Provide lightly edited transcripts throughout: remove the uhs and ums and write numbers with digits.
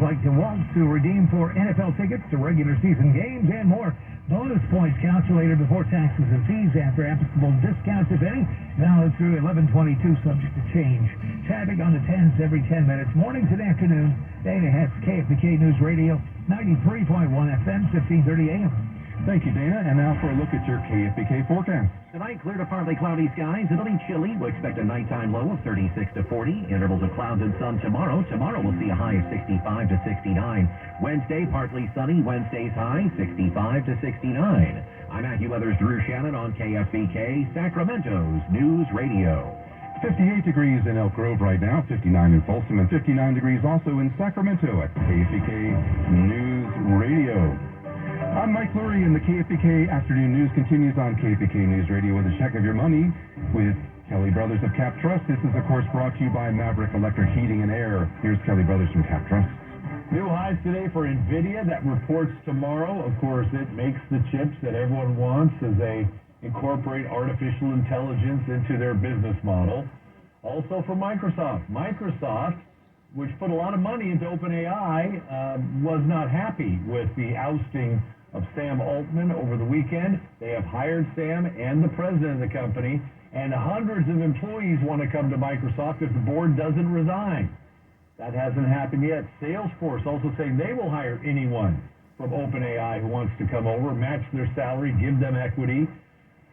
like DeWalt to redeem for NFL tickets to regular season games and more. Bonus points calculated before taxes and fees after applicable discounts, if any. Valid through 11/22, subject to change. Traffic on the 10s every 10 minutes, mornings and afternoons. Dana has KFBK News Radio, 93.1 FM, 1530 AM. Thank you, Dana. And now for a look at your KFBK forecast. Tonight, clear to partly cloudy skies. It'll be chilly. We'll expect a nighttime low of 36 to 40. Intervals of clouds and sun tomorrow. Tomorrow we'll see a high of 65 to 69. Wednesday, partly sunny. Wednesday's high, 65 to 69. I'm AccuWeather's Drew Shannon on KFBK, Sacramento's News Radio. 58 degrees in Elk Grove right now, 59 in Folsom, and 59 degrees also in Sacramento at KFBK News Radio. I'm Mike Lurie, and the KFBK Afternoon News continues on KFBK News Radio with a check of your money with Kelly Brothers of Cap Trust. This is, of course, brought to you by Maverick Electric Heating and Air. Here's Kelly Brothers from Cap Trust. New highs today for NVIDIA. That reports tomorrow. Of course, it makes the chips that everyone wants as they incorporate artificial intelligence into their business model. Also for Microsoft. Microsoft, which put a lot of money into OpenAI, was not happy with the ousting of Sam Altman over the weekend. They have hired Sam and the president of the company, and hundreds of employees want to come to Microsoft if the board doesn't resign. That hasn't happened yet. Salesforce also saying they will hire anyone from OpenAI who wants to come over, match their salary, give them equity.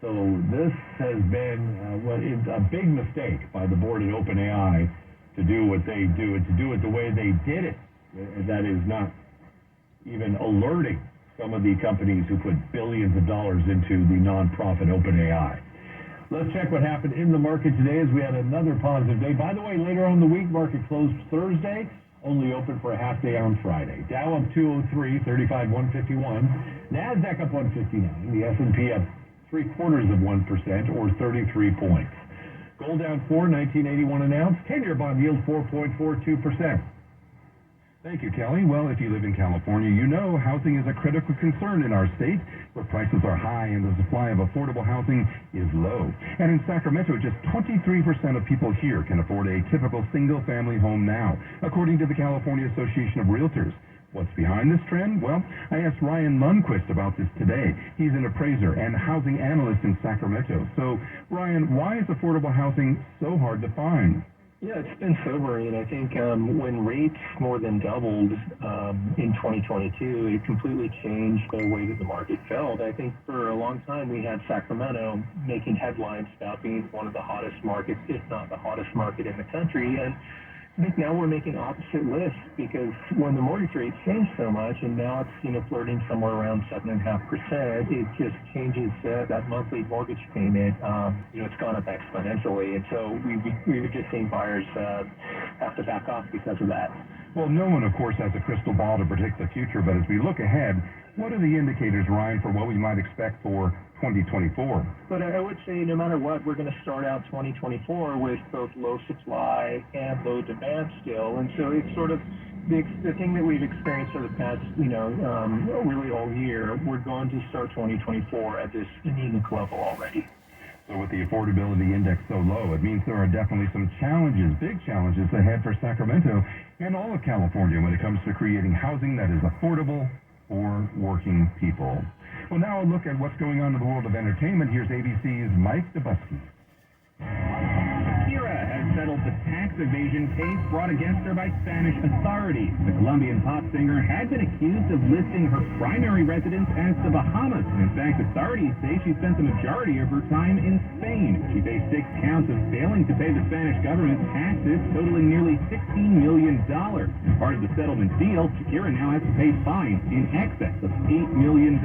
So this has been a big mistake by the board at OpenAI to do what they do, and to do it the way they did it. That is not even alerting some of the companies who put billions of dollars into the nonprofit OpenAI. Let's check what happened in the market today as we had another positive day. By the way, later on in the week, market closed Thursday, only open for a half day on Friday. Dow up 203, 35,151. NASDAQ up 159. The S&P up 0.75%, or 33 points. Gold down 4, 1981 an ounce. 10-year bond yield 4.42%. Thank you, Kelly. Well, if you live in California, you know housing is a critical concern in our state, where prices are high and the supply of affordable housing is low. And in Sacramento, just 23% of people here can afford a typical single-family home now, according to the California Association of Realtors. What's behind this trend? Well, I asked Ryan Lundquist about this today. He's an appraiser and housing analyst in Sacramento. So, Ryan, why is affordable housing so hard to find? Yeah, it's been sobering. I think when rates more than doubled in 2022, it completely changed the way that the market felt. I think for a long time we had Sacramento making headlines about being one of the hottest markets, if not the hottest market in the country. And I think now we're making opposite lists, because when the mortgage rate changed so much, and now it's flirting somewhere around 7.5%, it just changes that monthly mortgage payment. It's gone up exponentially, and so we've just seen buyers have to back off because of that. Well, no one, of course, has a crystal ball to predict the future, but as we look ahead, what are the indicators, Ryan, for what we might expect for 2024? But I would say no matter what, we're going to start out 2024 with both low supply and low demand still. And so it's sort of the thing that we've experienced for the past, really all year. We're going to start 2024 at this anemic level already. So with the affordability index so low, it means there are definitely some challenges, big challenges ahead for Sacramento and all of California when it comes to creating housing that is affordable for working people. Well, now a look at what's going on in the world of entertainment. Here's ABC's Mike Dubusky. Shakira has settled the tax evasion case brought against her by Spanish authorities. The Colombian pop singer had been accused of listing her primary residence as the Bahamas. In fact, authorities say she spent the majority of her time in Spain. She faced 6 counts of failing to pay the Spanish government taxes totaling nearly $16 million. As part of the settlement deal, Shakira now has to pay fines in excess of $8 million.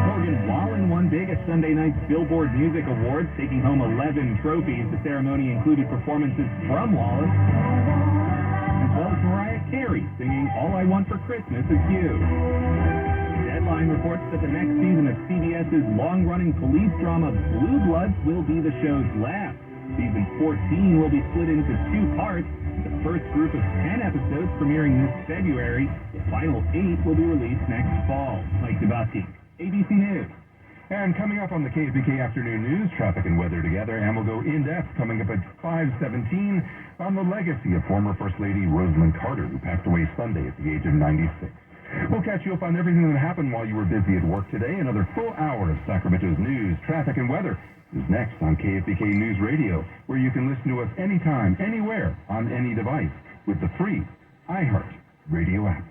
Morgan Wallen won big at Sunday night's Billboard Music Awards, taking home 11 trophies. The ceremony included performances from Wallen, as well as Mariah Carey singing All I Want for Christmas Is You. Deadline reports that the next season of CBS's long-running police drama Blue Bloods will be the show's last. Season 14 will be split into 2 parts. The first group of 10 episodes premiering this February. The final 8 will be released next fall. Mike Dubusky, ABC News. And coming up on the KFBK Afternoon News, traffic and weather together, and we'll go in-depth coming up at 5:17 on the legacy of former First Lady Rosalynn Carter, who passed away Sunday at the age of 96. We'll catch you up on everything that happened while you were busy at work today. Another full hour of Sacramento's news, traffic, and weather is next on KFBK News Radio, where you can listen to us anytime, anywhere, on any device with the free iHeart Radio app.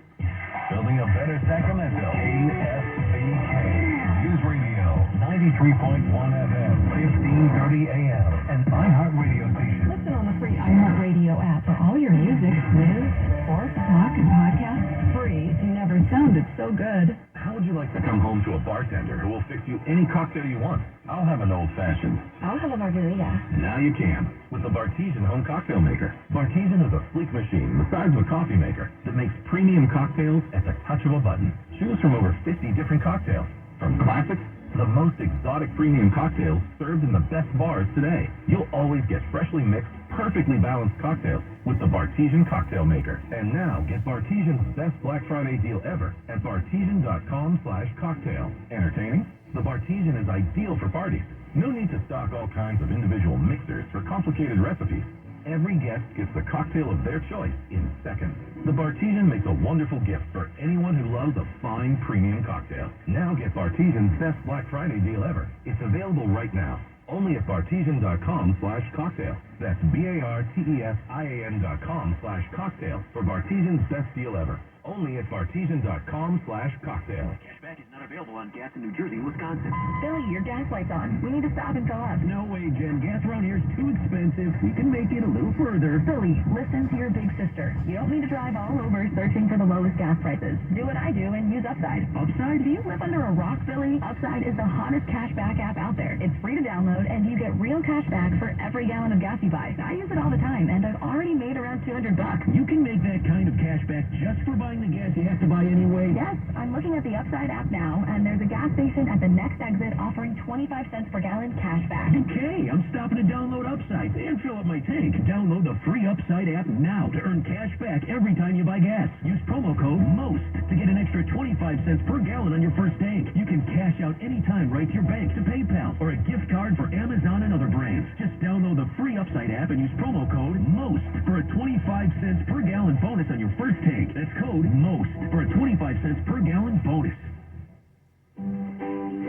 Building a better Sacramento. KFBK News Radio, 93.1 FM, 1530 AM, an iHeart Radio station. Listen on the free iHeart Radio app for all your music, news, sports, talk, and podcasts. Free. Never sounded so good. How would you like to come home to a bartender who will fix you any cocktail you want? I'll have an old-fashioned. I'll have a margarita. Now you can, with the Bartesian Home Cocktail Maker. Bartesian is a sleek machine the size of a coffee maker that makes premium cocktails at the touch of a button. Choose from over 50 different cocktails, from classics to the most exotic premium cocktails served in the best bars today. You'll always get freshly mixed, perfectly balanced cocktails with the Bartesian Cocktail Maker. And now get Bartesian's best Black Friday deal ever at bartesian.com/cocktail. Entertaining? The Bartesian is ideal for parties. No need to stock all kinds of individual mixers for complicated recipes. Every guest gets the cocktail of their choice in seconds. The Bartesian makes a wonderful gift for anyone who loves a fine premium cocktail. Now get Bartesian's best Black Friday deal ever. It's available right now, only at bartesian.com/cocktail. That's BARTESIAN.com/cocktail for Bartesian's best deal ever. Only at bartesian.com/cocktail. Cashback is not available on gas in New Jersey and Wisconsin. Billy, your gas light's on. We need to stop and fill up. No way, Jen. Gas around here is too expensive. We can make it a little further. Billy, listen to your big sister. You don't need to drive all over searching for the lowest gas prices. Do what I do and use Upside. Upside? Do you live under a rock, Billy? Upside is the hottest cashback app out there. It's free to download, and you get real cashback for every gallon of gas you buy. I use it all the time, and I've already made around $200. You can make that kind of cashback just for buying the gas you have to buy anyway. Yes, I'm looking at the Upside app now, and there's a gas station at the next exit offering 25 cents per gallon cashback. Okay, I'm stopping to download Upside and fill up my tank. Download the free Upside app now to earn cash back every time you buy gas. Use promo code MOST to get an extra 25 cents per gallon on your first tank. You can cash out anytime right to your bank, to PayPal, or a gift card for Amazon and other brands. Just download the free Upside app and use promo code MOST for a 25 cents per gallon bonus on your first tank. That's code MOST for a 25 cents per gallon bonus.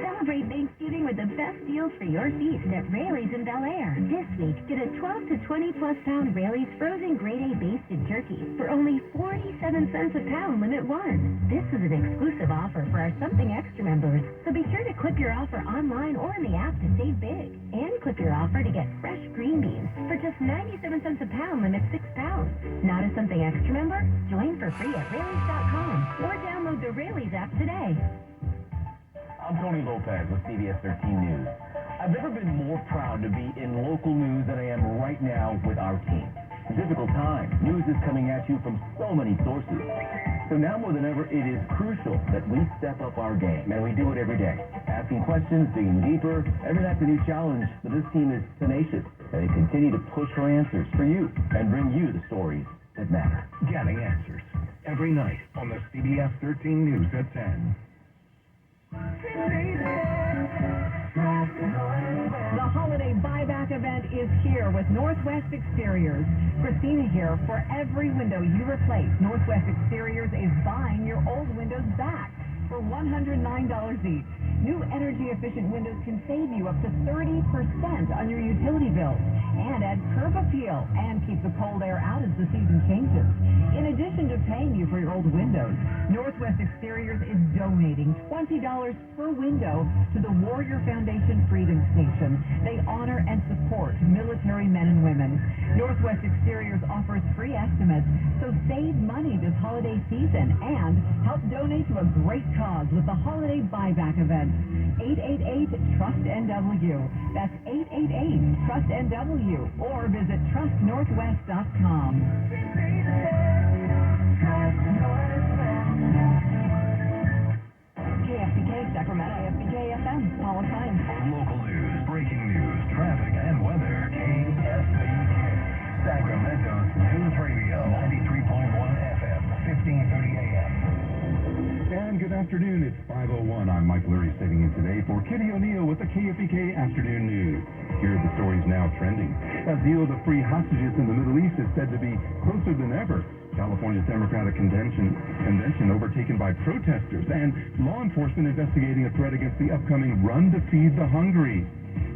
Celebrate Thanksgiving with the best deals for your feast at Raley's in Bel Air. This week, get a 12 to 20 plus pound Raley's frozen grade A basted turkey for only 47 cents a pound, limit one. This is an exclusive offer for our Something Extra members, so be sure to clip your offer online or in the app to save big. And clip your offer to get fresh green beans for just 97 cents a pound, limit 6 pounds. Not a Something Extra member? Join for free at Raley's.com or download the Raley's app today. I'm Tony Lopez with CBS 13 News. I've never been more proud to be in local news than I am right now with our team. It's a difficult time. News is coming at you from so many sources. So now more than ever, it is crucial that we step up our game, and we do it every day. Asking questions, digging deeper. Every night's a new challenge, but this team is tenacious, and they continue to push for answers for you and bring you the stories that matter. Getting answers every night on the CBS 13 News at 10. The holiday buyback event is here with Northwest Exteriors. Christina here. For every window you replace, Northwest Exteriors is buying your old windows back for $109 each. New energy-efficient windows can save you up to 30% on your utility bills and add curb appeal and keep the cold air out as the season changes. In addition to paying you for your old windows, Northwest Exteriors is donating $20 per window to the Warrior Foundation Freedom Station. They honor and support military men and women. Northwest Exteriors offers free estimates, so save money this holiday season and help donate to a great cause with the holiday buyback event. 888-TRUST-NW. That's 888-TRUST-NW. Or visit trustnorthwest.com. KFBK, Sacramento, KFBK FM, Paul Time. Local news, breaking news, traffic, and weather. KFBK, Sacramento's News Radio, 93.1 FM, 1530 AM. And good afternoon. It's 5:01. I'm Mike Leary sitting in today for Kitty O'Neill with the KFBK Afternoon News. Here are the stories now trending. A deal to free hostages in the Middle East is said to be closer than ever. California's Democratic convention overtaken by protesters and law enforcement investigating a threat against the upcoming Run to Feed the Hungry.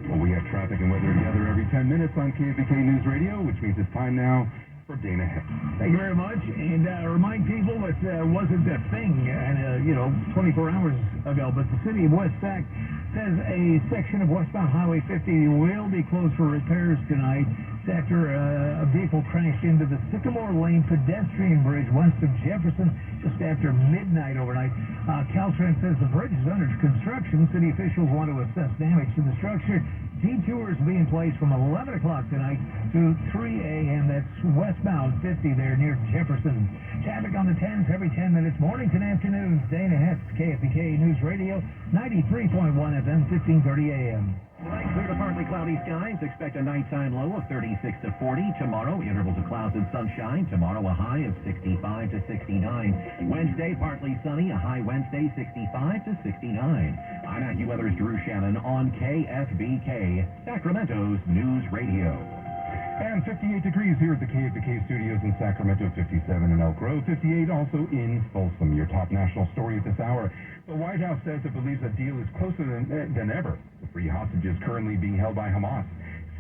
Well, we have traffic and weather together every 10 minutes on KFBK News Radio, which means it's time now for Dana Heck. Thank you very much. And remind people it wasn't a thing, 24 hours ago, but the city of West Sac says a section of westbound Highway 50 will be closed for repairs tonight after a vehicle crashed into the Sycamore Lane pedestrian bridge west of Jefferson just after midnight overnight. Caltrans says the bridge is under construction. City officials want to assess damage to the structure. Detours will be in place from 11 o'clock tonight to 3 a.m. That's westbound 50 there near Jefferson. Traffic on the 10s every 10 minutes, mornings and afternoons. Dana Hetz, KFBK News Radio, 93.1 FM, 1530 a.m. Tonight, clear to partly cloudy skies. Expect a nighttime low of 36 to 40. Tomorrow, intervals of clouds and sunshine. Tomorrow, a high of 65 to 69. Wednesday, partly sunny. A high Wednesday, 65 to 69. I'm AccuWeather's Drew Shannon on KFBK, Sacramento's News Radio. And 58 degrees here at the KFBK studios in Sacramento, 57 in Elk Grove, 58 also in Folsom. Your top national story at this hour. The White House says it believes a deal is closer than ever. The free hostages currently being held by Hamas.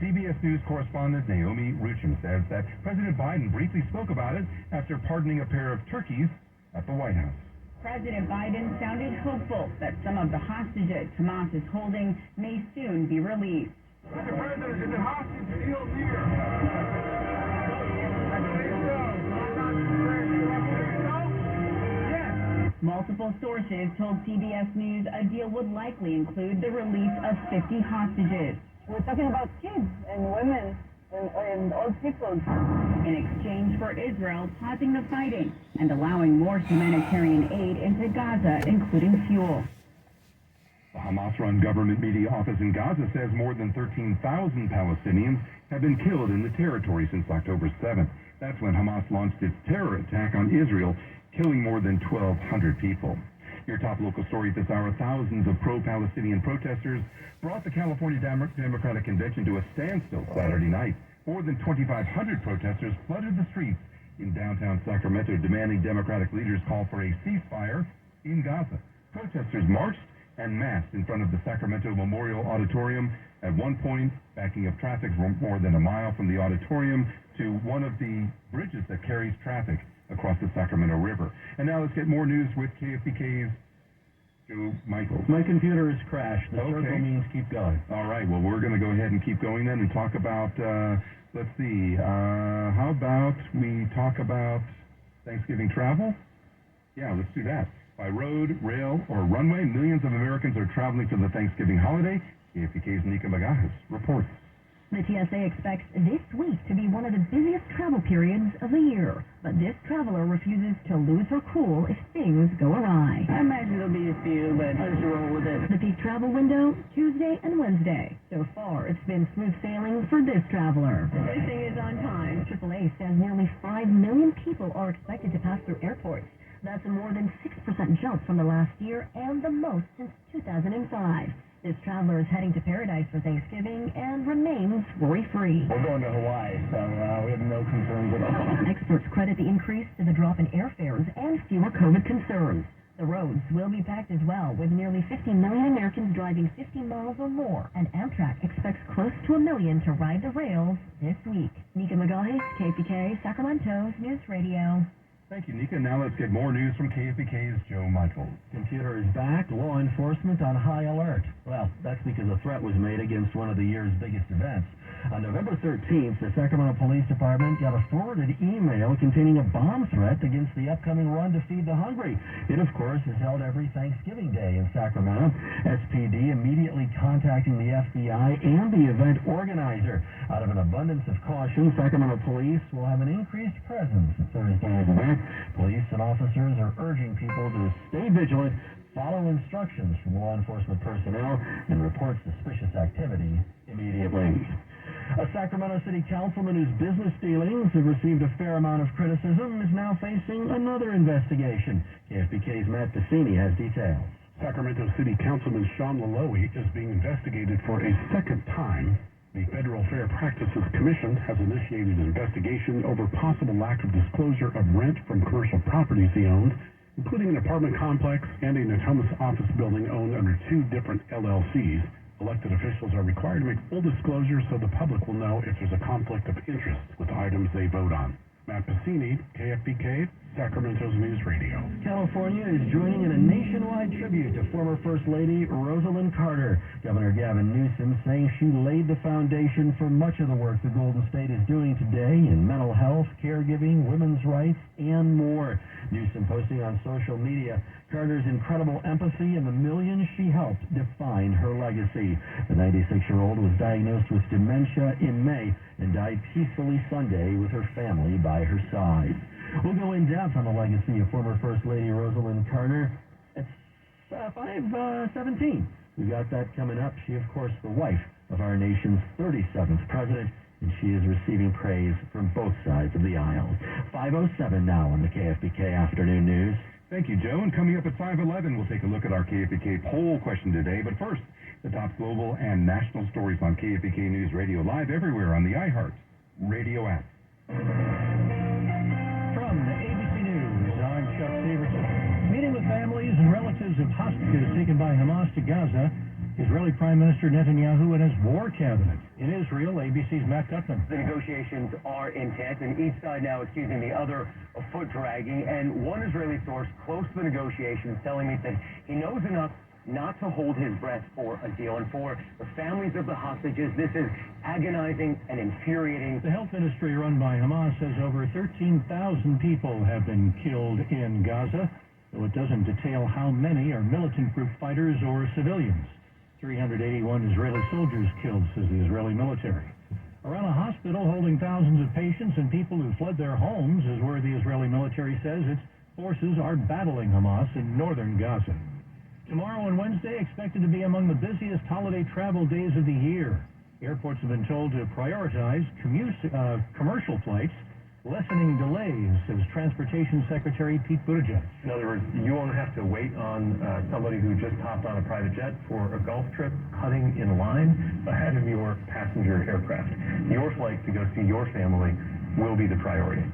CBS News correspondent Naomi Ruchim says that President Biden briefly spoke about it after pardoning a pair of turkeys at the White House. President Biden sounded hopeful that some of the hostages Hamas is holding may soon be released. Mr. President, is the hostage deal near? Multiple sources told CBS News a deal would likely include the release of 50 hostages. We're talking about kids and women and old people. In exchange for Israel pausing the fighting and allowing more humanitarian aid into Gaza, including fuel. The Hamas-run government media office in Gaza says more than 13,000 Palestinians have been killed in the territory since October 7th. That's when Hamas launched its terror attack on Israel, killing more than 1,200 people. Your top local story at this hour, thousands of pro-Palestinian protesters brought the California Democratic Convention to a standstill Saturday night. More than 2,500 protesters flooded the streets in downtown Sacramento, demanding Democratic leaders call for a ceasefire in Gaza. Protesters marched and massed in front of the Sacramento Memorial Auditorium, at one point backing up traffic more than a mile from the auditorium to one of the bridges that carries traffic across the Sacramento River. And now let's get more news with KFBK's Joe Michaels. My computer has crashed. The circle means keep going. All right, well, we're going to go ahead and keep going then and talk about, let's see, how about we talk about Thanksgiving travel? Yeah, let's do that. By road, rail, or runway, millions of Americans are traveling for the Thanksgiving holiday. KFBK's Nika Magajas reports. The TSA expects this week to be one of the busiest travel periods of the year, but this traveler refuses to lose her cool if things go awry. I imagine there'll be a few, but I'll just roll with it. The peak travel window, Tuesday and Wednesday. So far, it's been smooth sailing for this traveler. Everything is on time. AAA says nearly 5 million people are expected to pass through airports. That's a more than 6% jump from the last year and the most since 2005. This traveler is heading to paradise for Thanksgiving and remains worry-free. We're going to Hawaii, so we have no concerns at all. Experts credit the increase to the drop in airfares and fewer COVID concerns. The roads will be packed as well, with nearly 50 million Americans driving 50 miles or more, and Amtrak expects close to 1 million to ride the rails this week. Nika Magalis, KFBK, Sacramento's News Radio. Thank you, Nika. Now let's get more news from KFBK's Joe Michaels. Computer is back. Law enforcement on high alert. Well, that's because a threat was made against one of the year's biggest events. On November 13th, the Sacramento Police Department got a forwarded email containing a bomb threat against the upcoming Run to Feed the Hungry. It, of course, is held every Thanksgiving Day in Sacramento. SPD immediately contacting the FBI and the event organizer. Out of an abundance of caution, Sacramento Police will have an increased presence at Thursday's event. Police and officers are urging people to stay vigilant, follow instructions from law enforcement personnel, and report suspicious activity immediately. A Sacramento City councilman whose business dealings have received a fair amount of criticism is now facing another investigation. KFBK's Matt Bassini has details. Sacramento City Councilman Sean Laloe is being investigated for a second time. The Federal Fair Practices Commission has initiated an investigation over possible lack of disclosure of rent from commercial properties he owned, including an apartment complex and a Natomas office building owned under two different LLCs. Elected officials are required to make full disclosure so the public will know if there's a conflict of interest with items they vote on. Matt Bassini, KFBK, Sacramento's News Radio. California is joining in a nationwide tribute to former First Lady Rosalind Carter. Governor Gavin Newsom saying she laid the foundation for much of the work the Golden State is doing today in mental health, caregiving, women's rights, and more. Newsom posting on social media, Carter's incredible empathy and the millions she helped define her legacy. The 96-year-old was diagnosed with dementia in May and died peacefully Sunday with her family by her side. We'll go in depth on the legacy of former First Lady Rosalind Carter at 5:17. We got that coming up. She, of course, the wife of our nation's 37th president, and she is receiving praise from both sides of the aisle. 5:07 now on the KFBK Afternoon News. Thank you, Joe. And coming up at 5:11, we'll take a look at our KFBK poll question today. But first, the top global and national stories on KFBK News Radio, live everywhere on the iHeart Radio app. From the ABC News, I'm Chuck Severson. Meeting with families and relatives of hostages taken by Hamas to Gaza, Israeli Prime Minister Netanyahu and his war cabinet. In Israel, ABC's Matt Gutman. The negotiations are intense, and each side now accusing the other of foot-dragging. And one Israeli source close to the negotiations telling me that he knows enough not to hold his breath for a deal. And for the families of the hostages, this is agonizing and infuriating. The health ministry run by Hamas says over 13,000 people have been killed in Gaza, though it doesn't detail how many are militant group fighters or civilians. 381 Israeli soldiers killed, says the Israeli military. Around a hospital holding thousands of patients and people who fled their homes is where the Israeli military says its forces are battling Hamas in northern Gaza. Tomorrow and Wednesday expected to be among the busiest holiday travel days of the year. Airports have been told to prioritize commercial flights, lessening delays, says Transportation Secretary Pete Buttigieg. In other words, you won't have to wait on somebody who just hopped on a private jet for a golf trip, cutting in line ahead of your passenger aircraft. Your flight to go see your family will be the priority.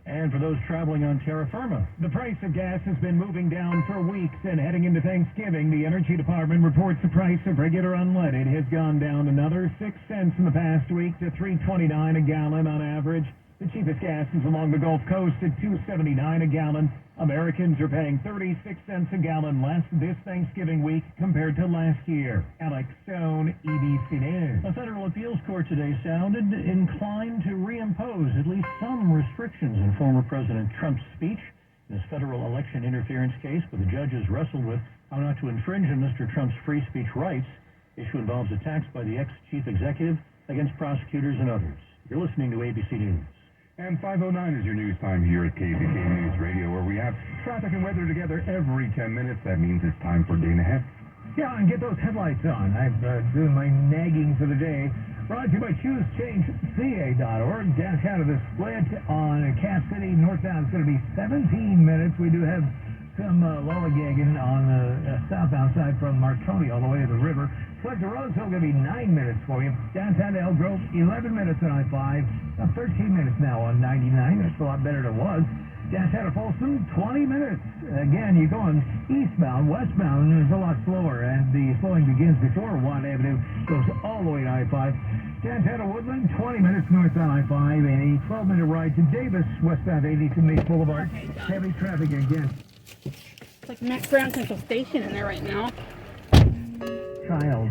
And for those traveling on terra firma, the price of gas has been moving down for weeks, and heading into Thanksgiving, the Energy Department reports the price of regular unleaded has gone down another 6 cents in the past week to $3.29 a gallon on average. The cheapest gas is along the Gulf Coast at $2.79 a gallon. Americans are paying 36 cents a gallon less this Thanksgiving week compared to last year. Alex Stone, ABC News. A federal appeals court today sounded inclined to reimpose at least some restrictions in former President Trump's speech in his federal election interference case, but the judges wrestled with how not to infringe on Mr. Trump's free speech rights. The issue involves attacks by the ex-chief executive against prosecutors and others. You're listening to ABC News. And 5:09 is your news time here at KFBK News Radio, where we have traffic and weather together every 10 minutes. That means it's time for Dana Hess. Yeah, and get those headlights on. I'm doing my nagging for the day. Brought to you by ChooseChangeCA.org. Downtown of the split on Cass City northbound is going to be 17 minutes. We do have some lollygagging on the southbound side from Marconi all the way to the river. Split to Roseville going to be 9 minutes for you. Downtown to Elk Grove, 11 minutes on I-5. About 13 minutes now on 99. That's a lot better than it was. Downtown to Folsom, 20 minutes. Again, you're going eastbound, westbound, there's a lot slower, and the slowing begins before 1 Avenue, goes all the way to I-5. Downtown to Woodland, 20 minutes north on I-5, and a 12-minute ride to Davis, westbound 82 Mace Boulevard. Heavy traffic again. It's like Mac Brown Central Station in there right now. Child.